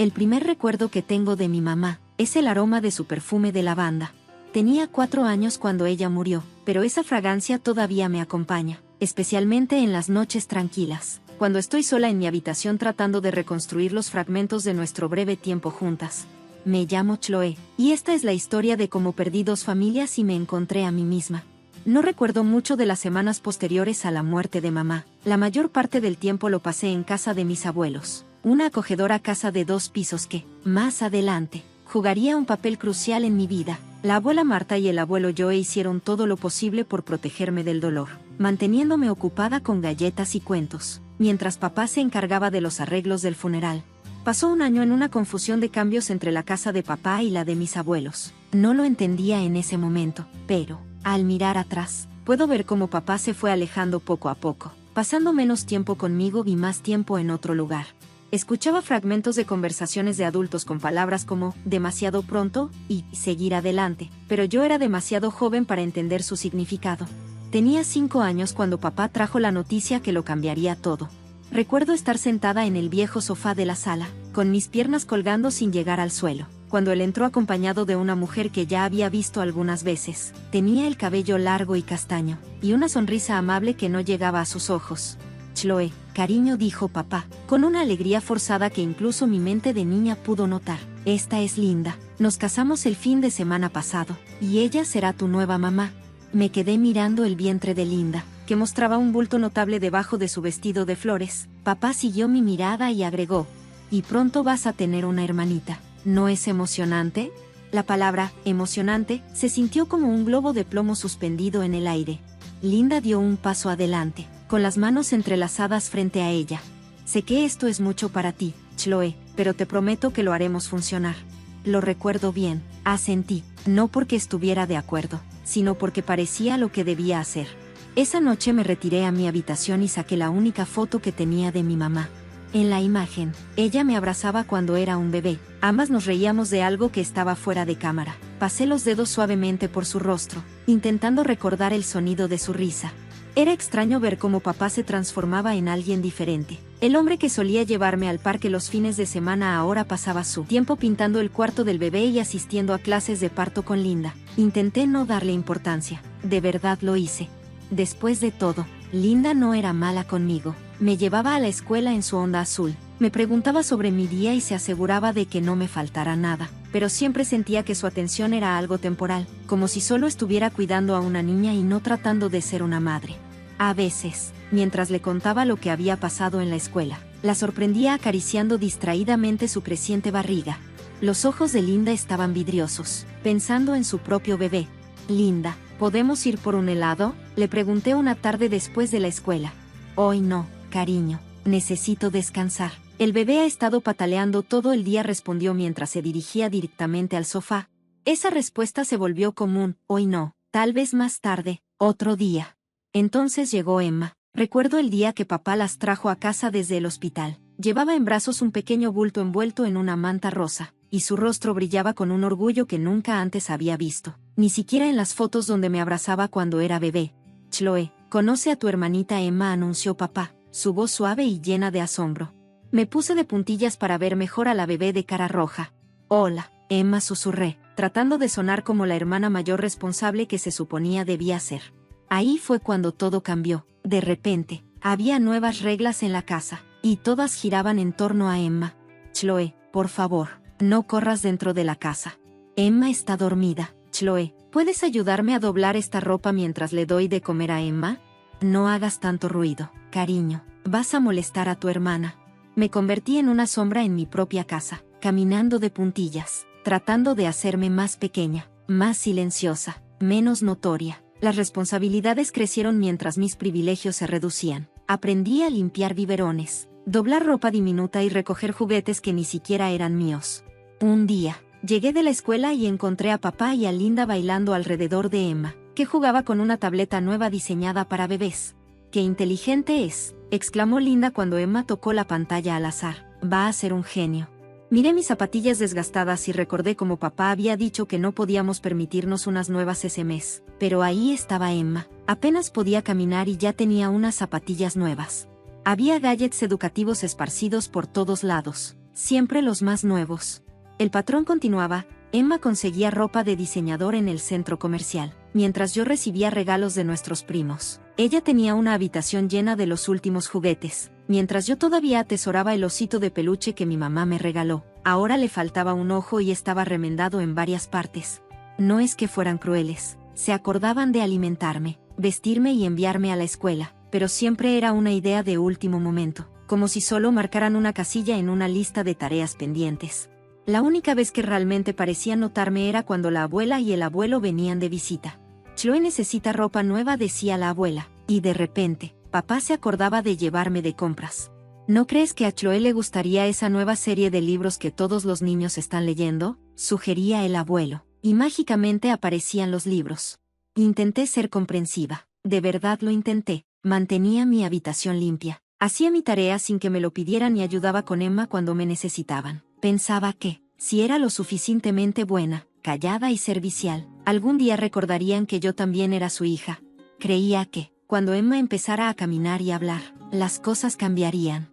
El primer recuerdo que tengo de mi mamá es el aroma de su perfume de lavanda. Tenía 4 años cuando ella murió, pero esa fragancia todavía me acompaña, especialmente en las noches tranquilas, cuando estoy sola en mi habitación tratando de reconstruir los fragmentos de nuestro breve tiempo juntas. Me llamo Chloe, y esta es la historia de cómo perdí 2 familias y me encontré a mí misma. No recuerdo mucho de las semanas posteriores a la muerte de mamá. La mayor parte del tiempo lo pasé en casa de mis abuelos, una acogedora casa de 2 pisos que, más adelante, jugaría un papel crucial en mi vida. La abuela Marta y el abuelo Joe hicieron todo lo posible por protegerme del dolor, manteniéndome ocupada con galletas y cuentos, mientras papá se encargaba de los arreglos del funeral. Pasó un año en una confusión de cambios entre la casa de papá y la de mis abuelos. No lo entendía en ese momento, pero, al mirar atrás, puedo ver cómo papá se fue alejando poco a poco, pasando menos tiempo conmigo y más tiempo en otro lugar. Escuchaba fragmentos de conversaciones de adultos con palabras como demasiado pronto y seguir adelante, pero yo era demasiado joven para entender su significado. Tenía 5 años cuando papá trajo la noticia que lo cambiaría todo. Recuerdo estar sentada en el viejo sofá de la sala, con mis piernas colgando sin llegar al suelo, cuando él entró acompañado de una mujer que ya había visto algunas veces. Tenía el cabello largo y castaño, y una sonrisa amable que no llegaba a sus ojos. Chloe, cariño, dijo papá, con una alegría forzada que incluso mi mente de niña pudo notar. Esta es Linda. Nos casamos el fin de semana pasado, y ella será tu nueva mamá. Me quedé mirando el vientre de Linda, que mostraba un bulto notable debajo de su vestido de flores. Papá siguió mi mirada y agregó: y pronto vas a tener una hermanita. ¿No es emocionante? La palabra emocionante se sintió como un globo de plomo suspendido en el aire. Linda dio un paso adelante, con las manos entrelazadas frente a ella. Sé que esto es mucho para ti, Chloe, pero te prometo que lo haremos funcionar. Lo recuerdo bien, asentí, no porque estuviera de acuerdo, sino porque parecía lo que debía hacer. Esa noche me retiré a mi habitación y saqué la única foto que tenía de mi mamá. En la imagen, ella me abrazaba cuando era un bebé. Ambas nos reíamos de algo que estaba fuera de cámara. Pasé los dedos suavemente por su rostro, intentando recordar el sonido de su risa. Era extraño ver cómo papá se transformaba en alguien diferente. El hombre que solía llevarme al parque los fines de semana ahora pasaba su tiempo pintando el cuarto del bebé y asistiendo a clases de parto con Linda. Intenté no darle importancia. De verdad lo hice. Después de todo, Linda no era mala conmigo. Me llevaba a la escuela en su Honda azul. Me preguntaba sobre mi día y se aseguraba de que no me faltara nada. Pero siempre sentía que su atención era algo temporal, como si solo estuviera cuidando a una niña y no tratando de ser una madre. A veces, mientras le contaba lo que había pasado en la escuela, la sorprendía acariciando distraídamente su creciente barriga. Los ojos de Linda estaban vidriosos, pensando en su propio bebé. Linda, ¿podemos ir por un helado?, le pregunté una tarde después de la escuela. Hoy no, cariño, necesito descansar. El bebé ha estado pataleando todo el día, respondió mientras se dirigía directamente al sofá. Esa respuesta se volvió común. Hoy no, tal vez más tarde, otro día. Entonces llegó Emma. Recuerdo el día que papá las trajo a casa desde el hospital. Llevaba en brazos un pequeño bulto envuelto en una manta rosa, y su rostro brillaba con un orgullo que nunca antes había visto, ni siquiera en las fotos donde me abrazaba cuando era bebé. Chloe, conoce a tu hermanita Emma, anunció papá, su voz suave y llena de asombro. Me puse de puntillas para ver mejor a la bebé de cara roja. Hola, Emma, susurré, tratando de sonar como la hermana mayor responsable que se suponía debía ser. Ahí fue cuando todo cambió. De repente, había nuevas reglas en la casa, y todas giraban en torno a Emma. Chloe, por favor, no corras dentro de la casa. Emma está dormida. Chloe, ¿puedes ayudarme a doblar esta ropa mientras le doy de comer a Emma? No hagas tanto ruido, cariño, vas a molestar a tu hermana. Me convertí en una sombra en mi propia casa, caminando de puntillas, tratando de hacerme más pequeña, más silenciosa, menos notoria. Las responsabilidades crecieron mientras mis privilegios se reducían. Aprendí a limpiar biberones, doblar ropa diminuta y recoger juguetes que ni siquiera eran míos. Un día, llegué de la escuela y encontré a papá y a Linda bailando alrededor de Emma, que jugaba con una tableta nueva diseñada para bebés. ¡Qué inteligente es!, exclamó Linda cuando Emma tocó la pantalla al azar. Va a ser un genio. Miré mis zapatillas desgastadas y recordé cómo papá había dicho que no podíamos permitirnos unas nuevas ese mes. Pero ahí estaba Emma. Apenas podía caminar y ya tenía unas zapatillas nuevas. Había gadgets educativos esparcidos por todos lados. siempre los más nuevos. El patrón continuaba. Emma conseguía ropa de diseñador en el centro comercial, mientras yo recibía regalos de nuestros primos. Ella tenía una habitación llena de los últimos juguetes, mientras yo todavía atesoraba el osito de peluche que mi mamá me regaló. Ahora le faltaba un ojo y estaba remendado en varias partes. No es que fueran crueles, se acordaban de alimentarme, vestirme y enviarme a la escuela, pero siempre era una idea de último momento, como si solo marcaran una casilla en una lista de tareas pendientes. La única vez que realmente parecían notarme era cuando la abuela y el abuelo venían de visita. Chloe necesita ropa nueva, decía la abuela, y de repente, papá se acordaba de llevarme de compras. ¿No crees que a Chloe le gustaría esa nueva serie de libros que todos los niños están leyendo?, sugería el abuelo, y mágicamente aparecían los libros. Intenté ser comprensiva, de verdad lo intenté, mantenía mi habitación limpia, hacía mi tarea sin que me lo pidieran y ayudaba con Emma cuando me necesitaban. Pensaba que, si era lo suficientemente buena, callada y servicial, algún día recordarían que yo también era su hija. Creía que, cuando Emma empezara a caminar y hablar, las cosas cambiarían.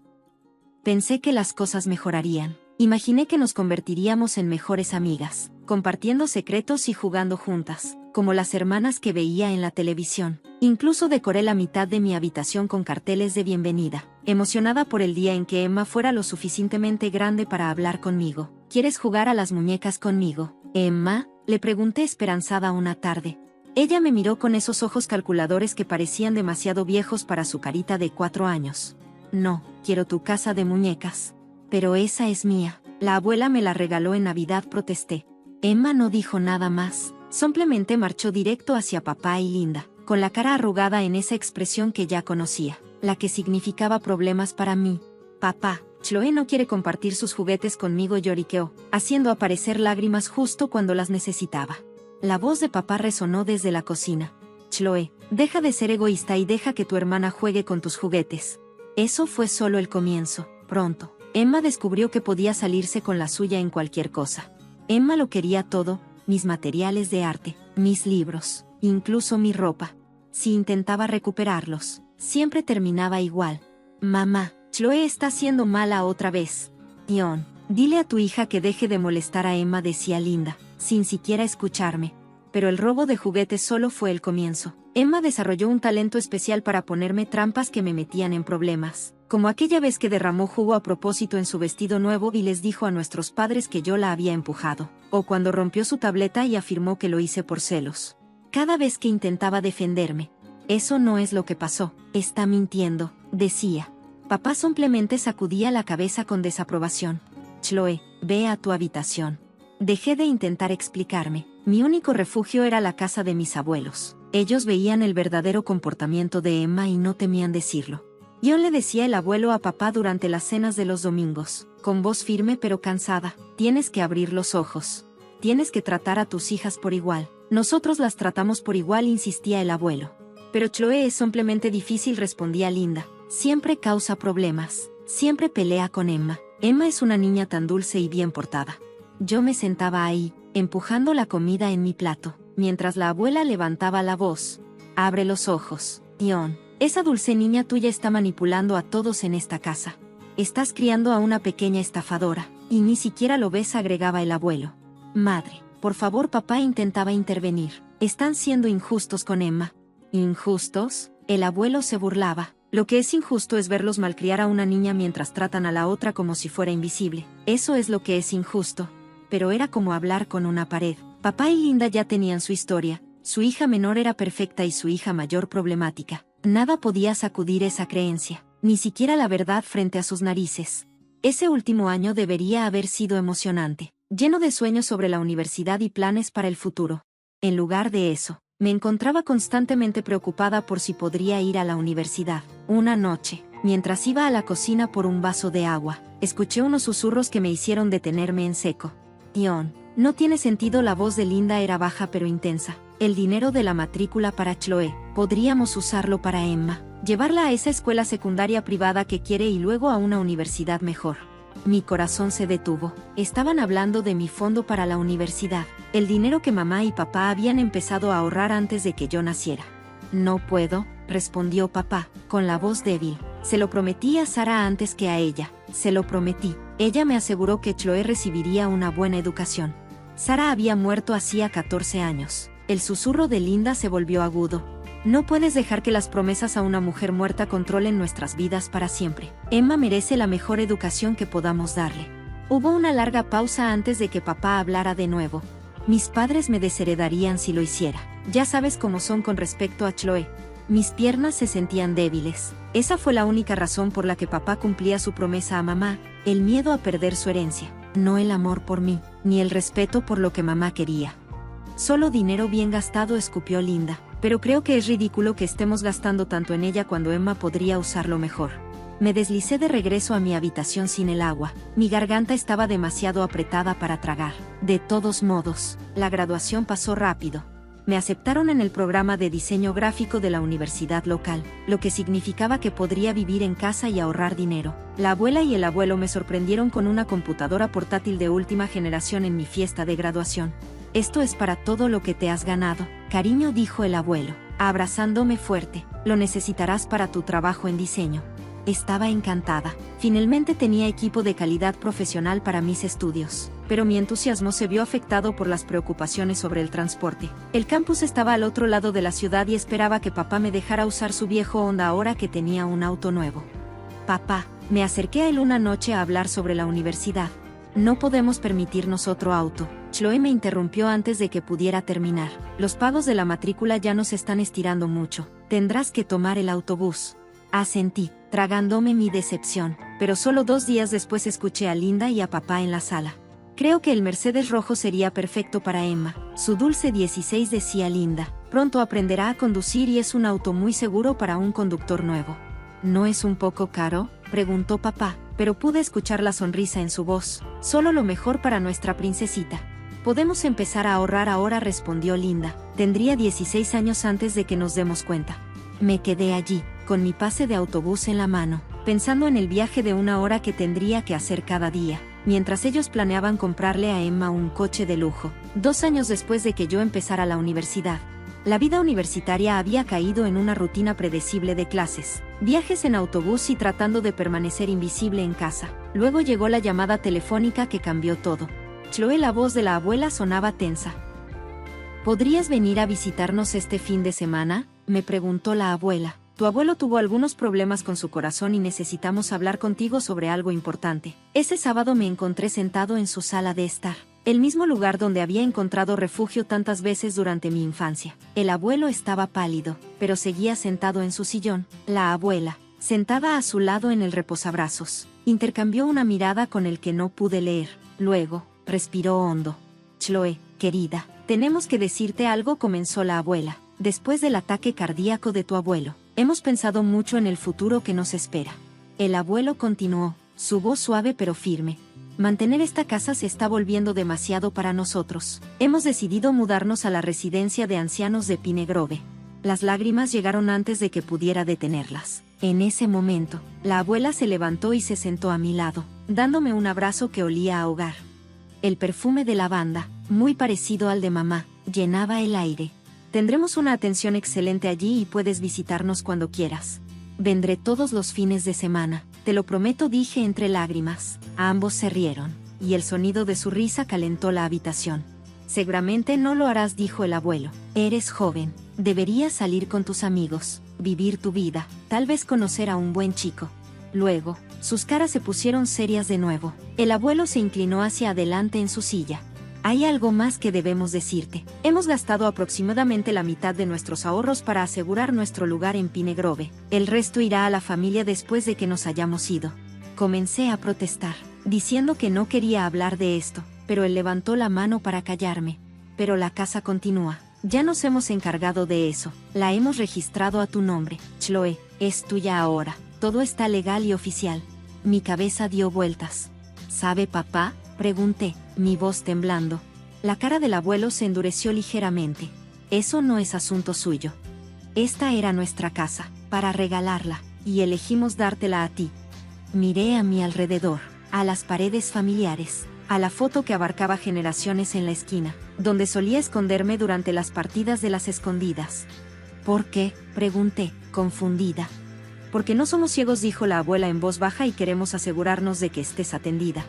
Pensé que las cosas mejorarían. Imaginé que nos convertiríamos en mejores amigas, compartiendo secretos y jugando juntas, como las hermanas que veía en la televisión. Incluso decoré la mitad de mi habitación con carteles de bienvenida, emocionada por el día en que Emma fuera lo suficientemente grande para hablar conmigo. ¿Quieres jugar a las muñecas conmigo, Emma?, le pregunté esperanzada una tarde. Ella me miró con esos ojos calculadores que parecían demasiado viejos para su carita de 4 años. No, quiero tu casa de muñecas. Pero esa es mía. La abuela me la regaló en Navidad, protesté. Emma no dijo nada más, simplemente marchó directo hacia papá y Linda, con la cara arrugada en esa expresión que ya conocía, la que significaba problemas para mí. Papá, Chloe no quiere compartir sus juguetes conmigo, lloriqueó, haciendo aparecer lágrimas justo cuando las necesitaba. La voz de papá resonó desde la cocina. Chloe, deja de ser egoísta y deja que tu hermana juegue con tus juguetes. Eso fue solo el comienzo. Pronto, Emma descubrió que podía salirse con la suya en cualquier cosa. Emma lo quería todo, mis materiales de arte, mis libros, incluso mi ropa. Si intentaba recuperarlos, siempre terminaba igual. Mamá, Chloe está haciendo mala otra vez. Ion, dile a tu hija que deje de molestar a Emma, decía Linda, sin siquiera escucharme. Pero el robo de juguetes solo fue el comienzo. Emma desarrolló un talento especial para ponerme trampas que me metían en problemas, como aquella vez que derramó jugo a propósito en su vestido nuevo y les dijo a nuestros padres que yo la había empujado, o cuando rompió su tableta y afirmó que lo hice por celos. Cada vez que intentaba defenderme, eso no es lo que pasó, está mintiendo, decía. Papá simplemente sacudía la cabeza con desaprobación. Chloe, ve a tu habitación. Dejé de intentar explicarme. Mi único refugio era la casa de mis abuelos. Ellos veían el verdadero comportamiento de Emma y no temían decirlo. Yo le decía el abuelo a papá durante las cenas de los domingos, con voz firme pero cansada, tienes que abrir los ojos. Tienes que tratar a tus hijas por igual. Nosotros las tratamos por igual, insistía el abuelo. Pero Chloe es simplemente difícil, respondía Linda. Siempre causa problemas. Siempre pelea con Emma. Emma es una niña tan dulce y bien portada. Yo me sentaba ahí, empujando la comida en mi plato, mientras la abuela levantaba la voz. Abre los ojos, Ion. Esa dulce niña tuya está manipulando a todos en esta casa. Estás criando a una pequeña estafadora, y ni siquiera lo ves, agregaba el abuelo. Madre, por favor, papá intentaba intervenir. Están siendo injustos con Emma. ¿Injustos? El abuelo se burlaba. Lo que es injusto es verlos malcriar a una niña mientras tratan a la otra como si fuera invisible. Eso es lo que es injusto. Pero era como hablar con una pared. Papá y Linda ya tenían su historia. Su hija menor era perfecta y su hija mayor problemática. Nada podía sacudir esa creencia, ni siquiera la verdad frente a sus narices. Ese último año debería haber sido emocionante, lleno de sueños sobre la universidad y planes para el futuro. En lugar de eso, me encontraba constantemente preocupada por si podría ir a la universidad. Una noche, mientras iba a la cocina por un vaso de agua, escuché unos susurros que me hicieron detenerme en seco. Ion, no tiene sentido. La voz de Linda era baja pero intensa. El dinero de la matrícula para Chloe, podríamos usarlo para Emma, llevarla a esa escuela secundaria privada que quiere y luego a una universidad mejor. Mi corazón se detuvo. Estaban hablando de mi fondo para la universidad, el dinero que mamá y papá habían empezado a ahorrar antes de que yo naciera. No puedo, respondió papá, con la voz débil. Se lo prometí a Sara antes que a ella. Se lo prometí. Ella me aseguró que Chloe recibiría una buena educación. Sara había muerto hacía 14 años. El susurro de Linda se volvió agudo. No puedes dejar que las promesas a una mujer muerta controlen nuestras vidas para siempre. Emma merece la mejor educación que podamos darle. Hubo una larga pausa antes de que papá hablara de nuevo. Mis padres me desheredarían si lo hiciera. Ya sabes cómo son con respecto a Chloe. Mis piernas se sentían débiles. Esa fue la única razón por la que papá cumplía su promesa a mamá, el miedo a perder su herencia. No el amor por mí, ni el respeto por lo que mamá quería. Solo dinero bien gastado, escupió Linda. Pero creo que es ridículo que estemos gastando tanto en ella cuando Emma podría usarlo mejor. Me deslicé de regreso a mi habitación sin el agua. Mi garganta estaba demasiado apretada para tragar. De todos modos, la graduación pasó rápido. Me aceptaron en el programa de diseño gráfico de la universidad local, lo que significaba que podría vivir en casa y ahorrar dinero. La abuela y el abuelo me sorprendieron con una computadora portátil de última generación en mi fiesta de graduación. Esto es para todo lo que te has ganado, cariño, dijo el abuelo, abrazándome fuerte. Lo necesitarás para tu trabajo en diseño. Estaba encantada. Finalmente tenía equipo de calidad profesional para mis estudios, pero mi entusiasmo se vio afectado por las preocupaciones sobre el transporte. El campus estaba al otro lado de la ciudad y esperaba que papá me dejara usar su viejo Honda ahora que tenía un auto nuevo. Papá, me acerqué a él una noche a hablar sobre la universidad. No podemos permitirnos otro auto. Chloe me interrumpió antes de que pudiera terminar. Los pagos de la matrícula ya nos están estirando mucho. Tendrás que tomar el autobús. Asentí, tragándome mi decepción, pero solo 2 días después escuché a Linda y a papá en la sala. Creo que el Mercedes rojo sería perfecto para Emma. Su dulce 16, decía Linda. Pronto aprenderá a conducir y es un auto muy seguro para un conductor nuevo. ¿No es un poco caro?, preguntó papá, pero pude escuchar la sonrisa en su voz. Solo lo mejor para nuestra princesita. Podemos empezar a ahorrar ahora, respondió Linda. Tendría 16 años antes de que nos demos cuenta. Me quedé allí, con mi pase de autobús en la mano, pensando en el viaje de 1 hora que tendría que hacer cada día, mientras ellos planeaban comprarle a Emma un coche de lujo. 2 años después de que yo empezara la universidad. La vida universitaria había caído en una rutina predecible de clases, viajes en autobús y tratando de permanecer invisible en casa. Luego llegó la llamada telefónica que cambió todo. Chloe, la voz de la abuela sonaba tensa. ¿Podrías venir a visitarnos este fin de semana?, me preguntó la abuela. Tu abuelo tuvo algunos problemas con su corazón y necesitamos hablar contigo sobre algo importante. Ese sábado me encontré sentado en su sala de estar, el mismo lugar donde había encontrado refugio tantas veces durante mi infancia. El abuelo estaba pálido, pero seguía sentado en su sillón. La abuela, sentada a su lado en el reposabrazos, intercambió una mirada con el que no pude leer. Luego, respiró hondo. Chloe, querida, tenemos que decirte algo, comenzó la abuela. Después del ataque cardíaco de tu abuelo, hemos pensado mucho en el futuro que nos espera. El abuelo continuó, su voz suave pero firme. Mantener esta casa se está volviendo demasiado para nosotros. Hemos decidido mudarnos a la residencia de ancianos de Pine Grove. Las lágrimas llegaron antes de que pudiera detenerlas. En ese momento, la abuela se levantó y se sentó a mi lado, dándome un abrazo que olía a hogar. El perfume de lavanda, muy parecido al de mamá, llenaba el aire. Tendremos una atención excelente allí y puedes visitarnos cuando quieras. Vendré todos los fines de semana, te lo prometo, dije entre lágrimas. Ambos se rieron, y el sonido de su risa calentó la habitación. Seguramente no lo harás, dijo el abuelo. Eres joven, deberías salir con tus amigos, vivir tu vida, tal vez conocer a un buen chico. Luego, sus caras se pusieron serias de nuevo. El abuelo se inclinó hacia adelante en su silla. Hay algo más que debemos decirte. Hemos gastado aproximadamente la mitad de nuestros ahorros para asegurar nuestro lugar en Pine Grove. El resto irá a la familia después de que nos hayamos ido. Comencé a protestar, diciendo que no quería hablar de esto, pero él levantó la mano para callarme. Pero la casa continúa. Ya nos hemos encargado de eso. La hemos registrado a tu nombre. Chloe, es tuya ahora. Todo está legal y oficial. Mi cabeza dio vueltas. ¿Sabe papá?, pregunté, mi voz temblando. La cara del abuelo se endureció ligeramente. Eso no es asunto suyo. Esta era nuestra casa, para regalarla, y elegimos dártela a ti. Miré a mi alrededor, a las paredes familiares, a la foto que abarcaba generaciones en la esquina, donde solía esconderme durante las partidas de las escondidas. ¿Por qué?, pregunté, confundida. Porque no somos ciegos, dijo la abuela en voz baja, y queremos asegurarnos de que estés atendida.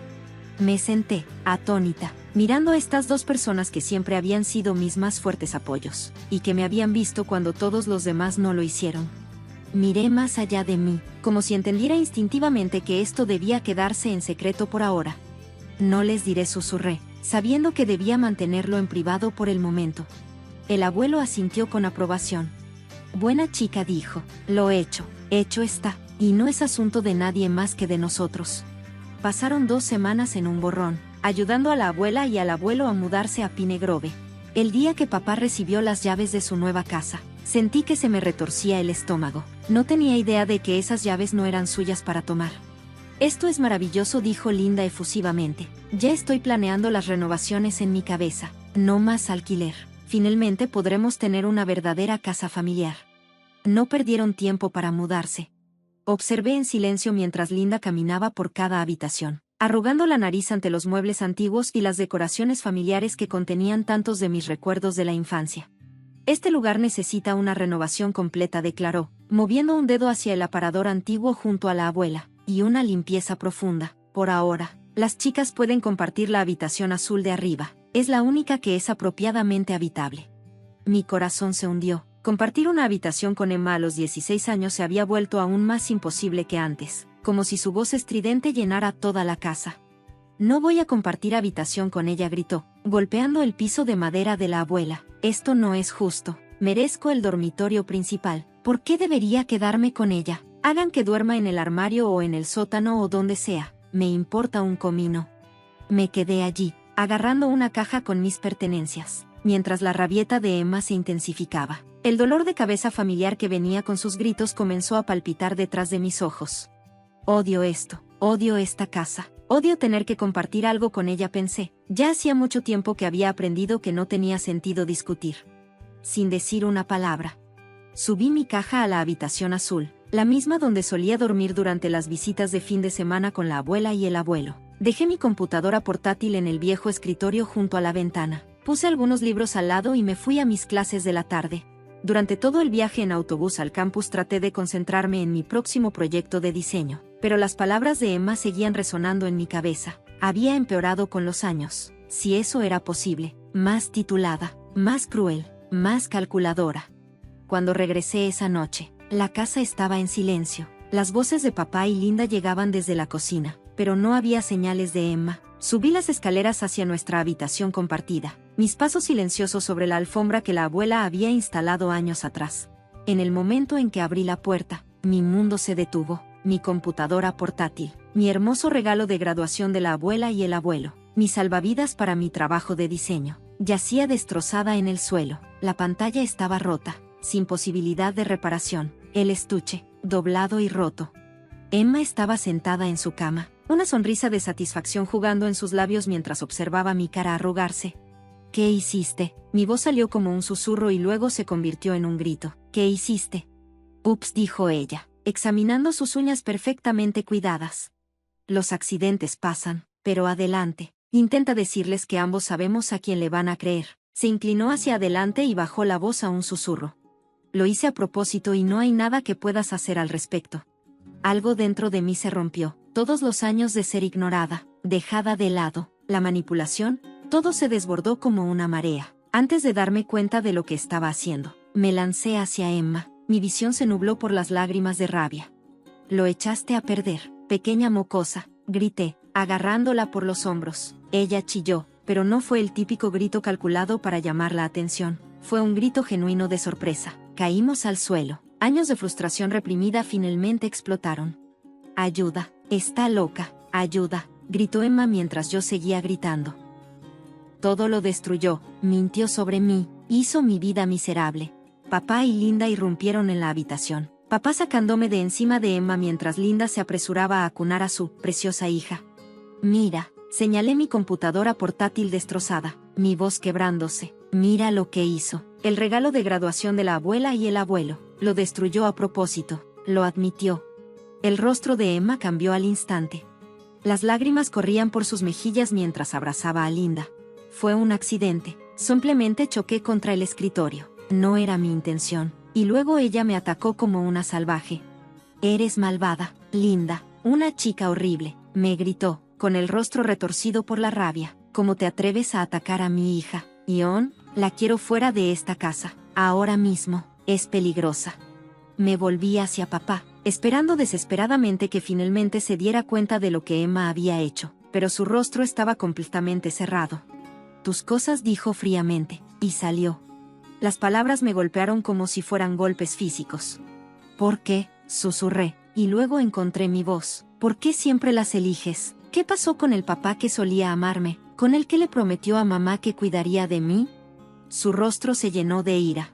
Me senté, atónita, mirando a estas dos personas que siempre habían sido mis más fuertes apoyos, y que me habían visto cuando todos los demás no lo hicieron. Miré más allá de mí, como si entendiera instintivamente que esto debía quedarse en secreto por ahora. No les diré, susurré, sabiendo que debía mantenerlo en privado por el momento. El abuelo asintió con aprobación. Buena chica, dijo, lo hecho está, y no es asunto de nadie más que de nosotros. Pasaron 2 semanas en un borrón, ayudando a la abuela y al abuelo a mudarse a Pine Grove. El día que papá recibió las llaves de su nueva casa, sentí que se me retorcía el estómago. No tenía idea de que esas llaves no eran suyas para tomar. Esto es maravilloso, dijo Linda efusivamente. Ya estoy planeando las renovaciones en mi cabeza. No más alquiler. Finalmente podremos tener una verdadera casa familiar. No perdieron tiempo para mudarse. Observé en silencio mientras Linda caminaba por cada habitación, arrugando la nariz ante los muebles antiguos y las decoraciones familiares que contenían tantos de mis recuerdos de la infancia. Este lugar necesita una renovación completa, declaró, moviendo un dedo hacia el aparador antiguo junto a la abuela, y una limpieza profunda. Por ahora, las chicas pueden compartir la habitación azul de arriba, es la única que es apropiadamente habitable. Mi corazón se hundió. Compartir una habitación con Emma a los 16 años se había vuelto aún más imposible que antes, como si su voz estridente llenara toda la casa. No voy a compartir habitación con ella, gritó, golpeando el piso de madera de la abuela. Esto no es justo. Merezco el dormitorio principal. ¿Por qué debería quedarme con ella? Hagan que duerma en el armario o en el sótano o donde sea. Me importa un comino. Me quedé allí, agarrando una caja con mis pertenencias, mientras la rabieta de Emma se intensificaba. El dolor de cabeza familiar que venía con sus gritos comenzó a palpitar detrás de mis ojos. Odio esto, odio esta casa, odio tener que compartir algo con ella, pensé. Ya hacía mucho tiempo que había aprendido que no tenía sentido discutir. Sin decir una palabra, subí mi caja a la habitación azul, la misma donde solía dormir durante las visitas de fin de semana con la abuela y el abuelo. Dejé mi computadora portátil en el viejo escritorio junto a la ventana. Puse algunos libros al lado y me fui a mis clases de la tarde. Durante todo el viaje en autobús al campus traté de concentrarme en mi próximo proyecto de diseño, pero las palabras de Emma seguían resonando en mi cabeza. Había empeorado con los años, si eso era posible, más titulada, más cruel, más calculadora. Cuando regresé esa noche, la casa estaba en silencio. Las voces de papá y Linda llegaban desde la cocina, pero no había señales de Emma. Subí las escaleras hacia nuestra habitación compartida, mis pasos silenciosos sobre la alfombra que la abuela había instalado años atrás. En el momento en que abrí la puerta, mi mundo se detuvo. Mi computadora portátil, mi hermoso regalo de graduación de la abuela y el abuelo, mi salvavidas para mi trabajo de diseño, yacía destrozada en el suelo. La pantalla estaba rota, sin posibilidad de reparación, el estuche, doblado y roto. Emma estaba sentada en su cama, una sonrisa de satisfacción jugando en sus labios mientras observaba mi cara arrugarse. ¿Qué hiciste? Mi voz salió como un susurro y luego se convirtió en un grito. ¿Qué hiciste? Ups, dijo ella, examinando sus uñas perfectamente cuidadas. Los accidentes pasan, pero adelante. Intenta decirles que ambos sabemos a quién le van a creer. Se inclinó hacia adelante y bajó la voz a un susurro. Lo hice a propósito y no hay nada que puedas hacer al respecto. Algo dentro de mí se rompió. Todos los años de ser ignorada, dejada de lado, la manipulación, todo se desbordó como una marea. Antes de darme cuenta de lo que estaba haciendo, me lancé hacia Emma. Mi visión se nubló por las lágrimas de rabia. Lo echaste a perder, pequeña mocosa, grité, agarrándola por los hombros. Ella chilló, pero no fue el típico grito calculado para llamar la atención. Fue un grito genuino de sorpresa. Caímos al suelo. Años de frustración reprimida finalmente explotaron. Ayuda, está loca, ayuda, gritó Emma mientras yo seguía gritando. Todo lo destruyó, mintió sobre mí, hizo mi vida miserable. Papá y Linda irrumpieron en la habitación, papá sacándome de encima de Emma mientras Linda se apresuraba a acunar a su preciosa hija. Mira, señalé mi computadora portátil destrozada, mi voz quebrándose. Mira lo que hizo. El regalo de graduación de la abuela y el abuelo. Lo destruyó a propósito, lo admitió. El rostro de Emma cambió al instante. Las lágrimas corrían por sus mejillas mientras abrazaba a Linda. Fue un accidente, simplemente choqué contra el escritorio. No era mi intención. Y luego ella me atacó como una salvaje. Eres malvada, Linda, una chica horrible, me gritó, con el rostro retorcido por la rabia. ¿Cómo te atreves a atacar a mi hija? Ion, la quiero fuera de esta casa, ahora mismo, es peligrosa. Me volví hacia papá, esperando desesperadamente que finalmente se diera cuenta de lo que Emma había hecho, pero su rostro estaba completamente cerrado. Tus cosas, dijo fríamente, y salió. Las palabras me golpearon como si fueran golpes físicos. ¿Por qué?, susurré, y luego encontré mi voz. ¿Por qué siempre las eliges? ¿Qué pasó con el papá que solía amarme, con el que le prometió a mamá que cuidaría de mí? Su rostro se llenó de ira.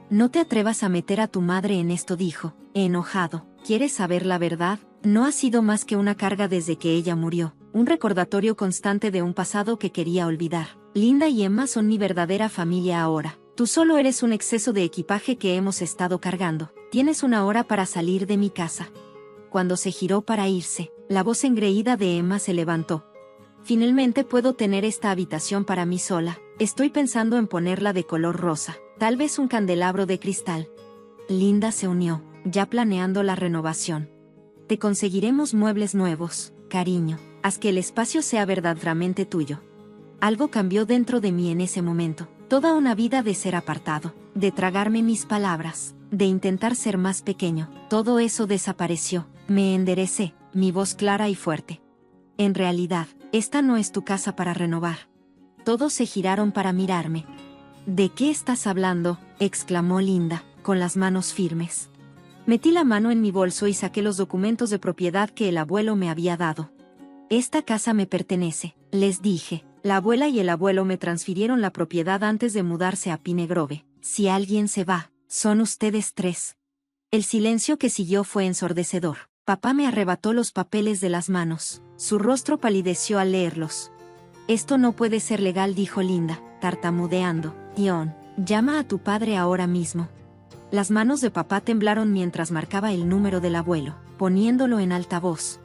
No te atrevas a meter a tu madre en esto, dijo, enojado. ¿Quieres saber la verdad? No ha sido más que una carga desde que ella murió, un recordatorio constante de un pasado que quería olvidar. Linda y Emma son mi verdadera familia ahora. Tú solo eres un exceso de equipaje que hemos estado cargando. Tienes una hora para salir de mi casa. Cuando se giró para irse, la voz engreída de Emma se levantó. Finalmente puedo tener esta habitación para mí sola. Estoy pensando en ponerla de color rosa, tal vez un candelabro de cristal. Linda se unió, ya planeando la renovación. Te conseguiremos muebles nuevos, cariño. Haz que el espacio sea verdaderamente tuyo. Algo cambió dentro de mí en ese momento. Toda una vida de ser apartado, de tragarme mis palabras, de intentar ser más pequeño. Todo eso desapareció. Me enderecé, mi voz clara y fuerte. En realidad, esta no es tu casa para renovar. Todos se giraron para mirarme. ¿De qué estás hablando?, exclamó Linda, con las manos firmes. Metí la mano en mi bolso y saqué los documentos de propiedad que el abuelo me había dado. Esta casa me pertenece, les dije. La abuela y el abuelo me transfirieron la propiedad antes de mudarse a Pine Grove. Si alguien se va, son ustedes tres. El silencio que siguió fue ensordecedor. Papá me arrebató los papeles de las manos. Su rostro palideció al leerlos. Esto no puede ser legal, dijo Linda, tartamudeando. Ion, llama a tu padre ahora mismo. Las manos de papá temblaron mientras marcaba el número del abuelo, poniéndolo en altavoz.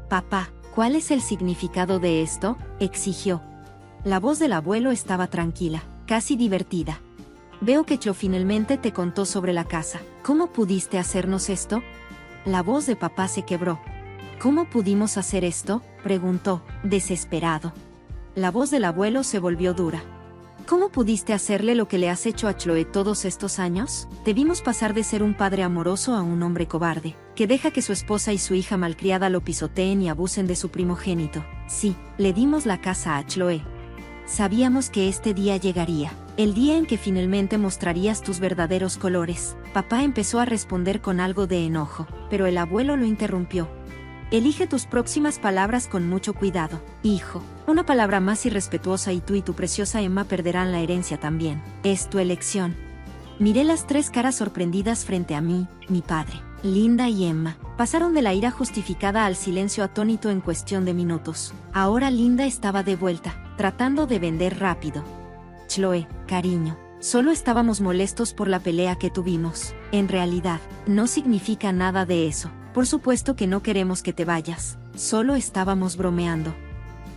Papá, ¿cuál es el significado de esto?, exigió. La voz del abuelo estaba tranquila, casi divertida. Veo que Chlo finalmente te contó sobre la casa. ¿Cómo pudiste hacernos esto? La voz de papá se quebró. ¿Cómo pudimos hacer esto?, preguntó, desesperado. La voz del abuelo se volvió dura. ¿Cómo pudiste hacerle lo que le has hecho a Chloe todos estos años? Te vimos pasar de ser un padre amoroso a un hombre cobarde, que deja que su esposa y su hija malcriada lo pisoteen y abusen de su primogénito. Sí, le dimos la casa a Chloe. Sabíamos que este día llegaría, el día en que finalmente mostrarías tus verdaderos colores. Papá empezó a responder con algo de enojo, pero el abuelo lo interrumpió. Elige tus próximas palabras con mucho cuidado, hijo. Una palabra más irrespetuosa y tú y tu preciosa Emma perderán la herencia también. Es tu elección. Miré las tres caras sorprendidas frente a mí, mi padre, Linda y Emma. Pasaron de la ira justificada al silencio atónito en cuestión de minutos. Ahora Linda estaba de vuelta, tratando de vender rápido. Chloe, cariño, solo estábamos molestos por la pelea que tuvimos. En realidad, no significa nada de eso. Por supuesto que no queremos que te vayas. Solo estábamos bromeando.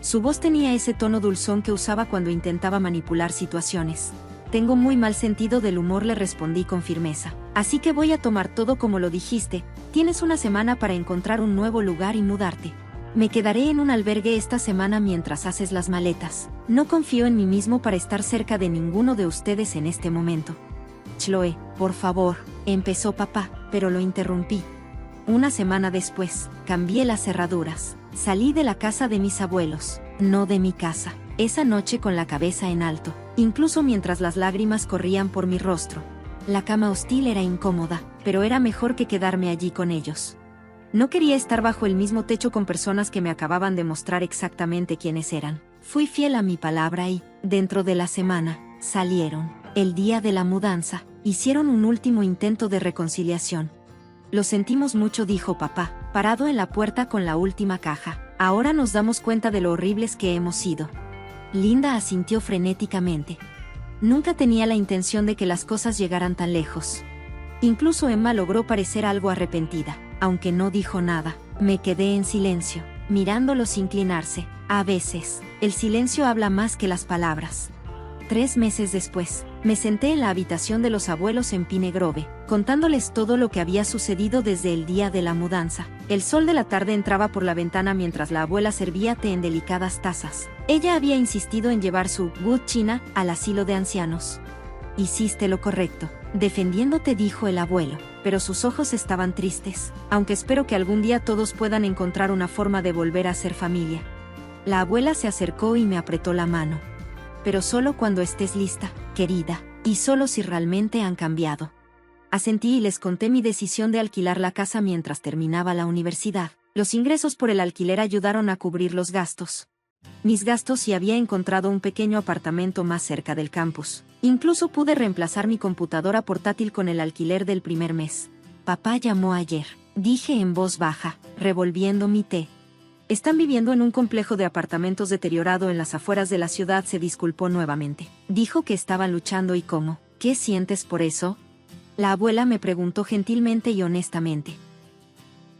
Su voz tenía ese tono dulzón que usaba cuando intentaba manipular situaciones. Tengo muy mal sentido del humor, le respondí con firmeza. Así que voy a tomar todo como lo dijiste. Tienes una semana para encontrar un nuevo lugar y mudarte. Me quedaré en un albergue esta semana mientras haces las maletas. No confío en mí mismo para estar cerca de ninguno de ustedes en este momento. Chloe, por favor, empezó papá, pero lo interrumpí. Una semana después, cambié las cerraduras. Salí de la casa de mis abuelos, no de mi casa. Esa noche con la cabeza en alto, incluso mientras las lágrimas corrían por mi rostro. La cama hostil era incómoda, pero era mejor que quedarme allí con ellos. No quería estar bajo el mismo techo con personas que me acababan de mostrar exactamente quiénes eran. Fui fiel a mi palabra y, dentro de la semana, salieron. El día de la mudanza, hicieron un último intento de reconciliación. Lo sentimos mucho, dijo papá, parado en la puerta con la última caja. Ahora nos damos cuenta de lo horribles que hemos sido. Linda asintió frenéticamente. Nunca tenía la intención de que las cosas llegaran tan lejos. Incluso Emma logró parecer algo arrepentida, aunque no dijo nada. Me quedé en silencio, mirándolos inclinarse. A veces, el silencio habla más que las palabras. 3 meses después, Me senté en la habitación de los abuelos en Pine Grove, contándoles todo lo que había sucedido desde el día de la mudanza. El sol de la tarde entraba por la ventana mientras la abuela servía té en delicadas tazas. Ella había insistido en llevar su good china al asilo de ancianos. Hiciste lo correcto, defendiéndote, dijo el abuelo, pero sus ojos estaban tristes, aunque espero que algún día todos puedan encontrar una forma de volver a ser familia. La abuela se acercó y me apretó la mano. Pero solo cuando estés lista, querida, y solo si realmente han cambiado. Asentí y les conté mi decisión de alquilar la casa mientras terminaba la universidad. Los ingresos por el alquiler ayudaron a cubrir los gastos. Mis gastos y había encontrado un pequeño apartamento más cerca del campus. Incluso pude reemplazar mi computadora portátil con el alquiler del primer mes. Papá llamó ayer, dije en voz baja, revolviendo mi té. Están viviendo en un complejo de apartamentos deteriorado en las afueras de la ciudad. Se disculpó nuevamente. Dijo que estaban luchando y cómo. ¿Qué sientes por eso? La abuela me preguntó gentilmente y honestamente.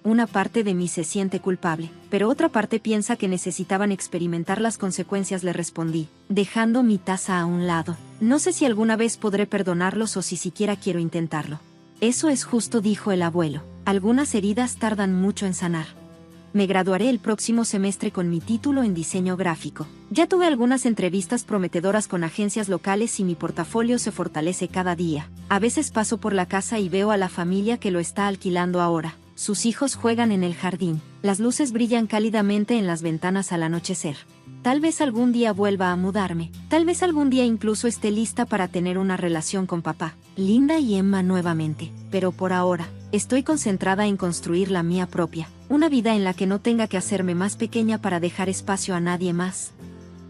Una parte de mí se siente culpable, pero otra parte piensa que necesitaban experimentar las consecuencias, le respondí, dejando mi taza a un lado. No sé si alguna vez podré perdonarlos o si siquiera quiero intentarlo. Eso es justo, dijo el abuelo. Algunas heridas tardan mucho en sanar. Me graduaré el próximo semestre con mi título en diseño gráfico. Ya tuve algunas entrevistas prometedoras con agencias locales y mi portafolio se fortalece cada día. A veces paso por la casa y veo a la familia que lo está alquilando ahora. Sus hijos juegan en el jardín. Las luces brillan cálidamente en las ventanas al anochecer. Tal vez algún día vuelva a mudarme. Tal vez algún día incluso esté lista para tener una relación con papá, Linda y Emma nuevamente. Pero por ahora, estoy concentrada en construir la mía propia. Una vida en la que no tenga que hacerme más pequeña para dejar espacio a nadie más.